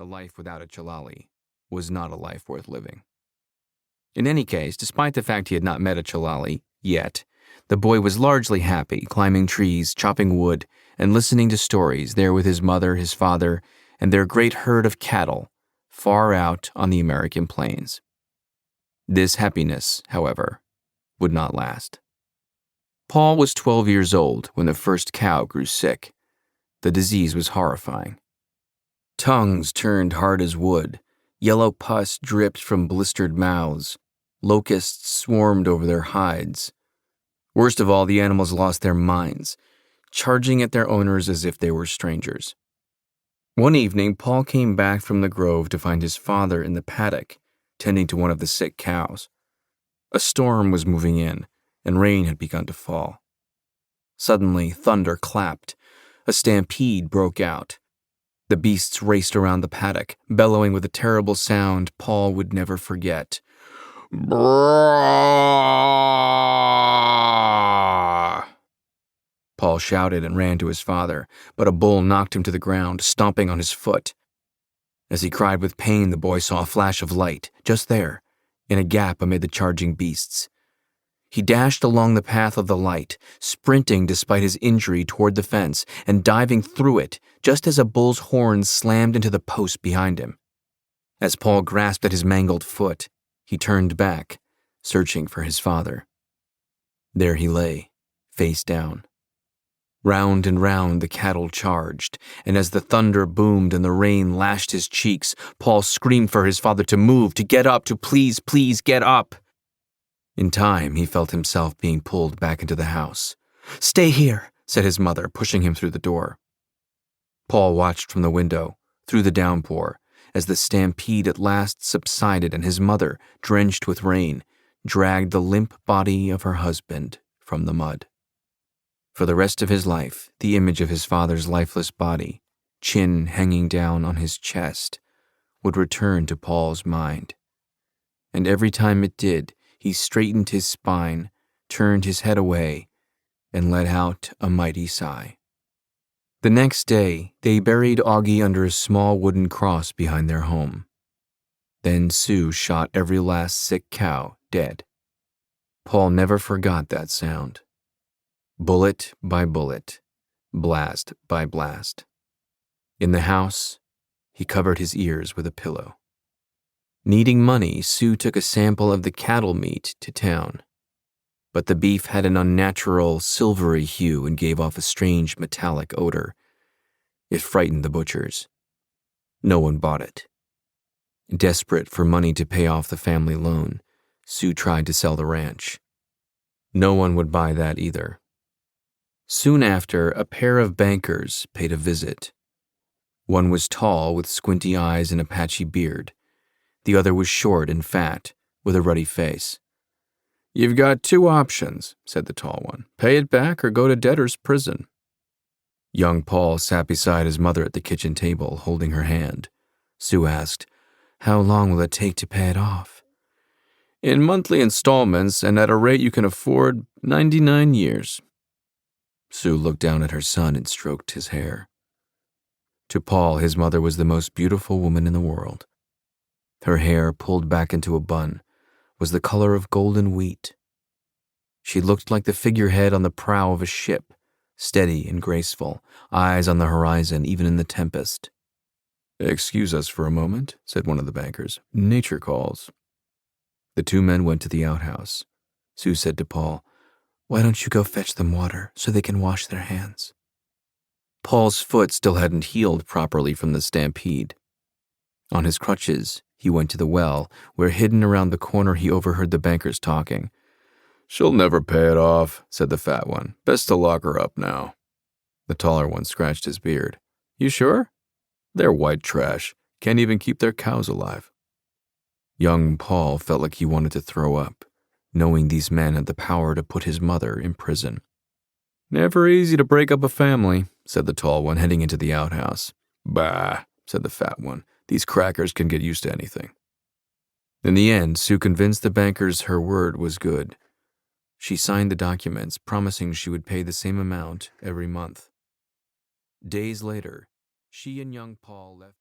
a life without a Chilali was not a life worth living. In any case, despite the fact he had not met a Chilali yet, the boy was largely happy, climbing trees, chopping wood, and listening to stories there with his mother, his father, and their great herd of cattle far out on the American plains. This happiness, however, would not last. Paul was 12 years old when the first cow grew sick. The disease was horrifying. Tongues turned hard as wood, yellow pus dripped from blistered mouths, locusts swarmed over their hides. Worst of all, the animals lost their minds, charging at their owners as if they were strangers. One evening, Paul came back from the grove to find his father in the paddock, tending to one of the sick cows. A storm was moving in, and rain had begun to fall. Suddenly, thunder clapped. A stampede broke out. The beasts raced around the paddock, bellowing with a terrible sound Paul would never forget. Brrrr! Paul shouted and ran to his father, but a bull knocked him to the ground, stomping on his foot. As he cried with pain, the boy saw a flash of light, just there, in a gap amid the charging beasts. He dashed along the path of the light, sprinting despite his injury toward the fence and diving through it just as a bull's horns slammed into the post behind him. As Paul grasped at his mangled foot, he turned back, searching for his father. There he lay, face down. Round and round the cattle charged, and as the thunder boomed and the rain lashed his cheeks, Paul screamed for his father to move, to get up, to please get up. In time, he felt himself being pulled back into the house. "Stay here," said his mother, pushing him through the door. Paul watched from the window, through the downpour, as the stampede at last subsided and his mother, drenched with rain, dragged the limp body of her husband from the mud. For the rest of his life, the image of his father's lifeless body, chin hanging down on his chest, would return to Paul's mind. And every time it did, he straightened his spine, turned his head away, and let out a mighty sigh. The next day, they buried Augie under a small wooden cross behind their home. Then Sue shot every last sick cow dead. Paul never forgot that sound. Bullet by bullet, blast by blast. In the house, he covered his ears with a pillow. Needing money, Sue took a sample of the cattle meat to town. But the beef had an unnatural, silvery hue and gave off a strange metallic odor. It frightened the butchers. No one bought it. Desperate for money to pay off the family loan, Sue tried to sell the ranch. No one would buy that either. Soon after, a pair of bankers paid a visit. One was tall, with squinty eyes and a patchy beard. The other was short and fat, with a ruddy face. "You've got two options," said the tall one. "Pay it back or go to debtor's prison." Young Paul sat beside his mother at the kitchen table, holding her hand. Sue asked, "How long will it take to pay it off?" "In monthly installments and at a rate you can afford, 99 years. Sue looked down at her son and stroked his hair. To Paul, his mother was the most beautiful woman in the world. Her hair, pulled back into a bun, was the color of golden wheat. She looked like the figurehead on the prow of a ship, steady and graceful, eyes on the horizon even in the tempest. "Excuse us for a moment," said one of the bankers. "Nature calls." The two men went to the outhouse. Sue said to Paul, "Why don't you go fetch them water so they can wash their hands?" Paul's foot still hadn't healed properly from the stampede. On his crutches, he went to the well, where hidden around the corner he overheard the bankers talking. "She'll never pay it off," said the fat one. "Best to lock her up now." The taller one scratched his beard. "You sure? They're white trash. Can't even keep their cows alive." Young Paul felt like he wanted to throw up, knowing these men had the power to put his mother in prison. "Never easy to break up a family," said the tall one, heading into the outhouse. "Bah," said the fat one. "These crackers can get used to anything." In the end, Sue convinced the bankers her word was good. She signed the documents, promising she would pay the same amount every month. Days later, she and young Paul left.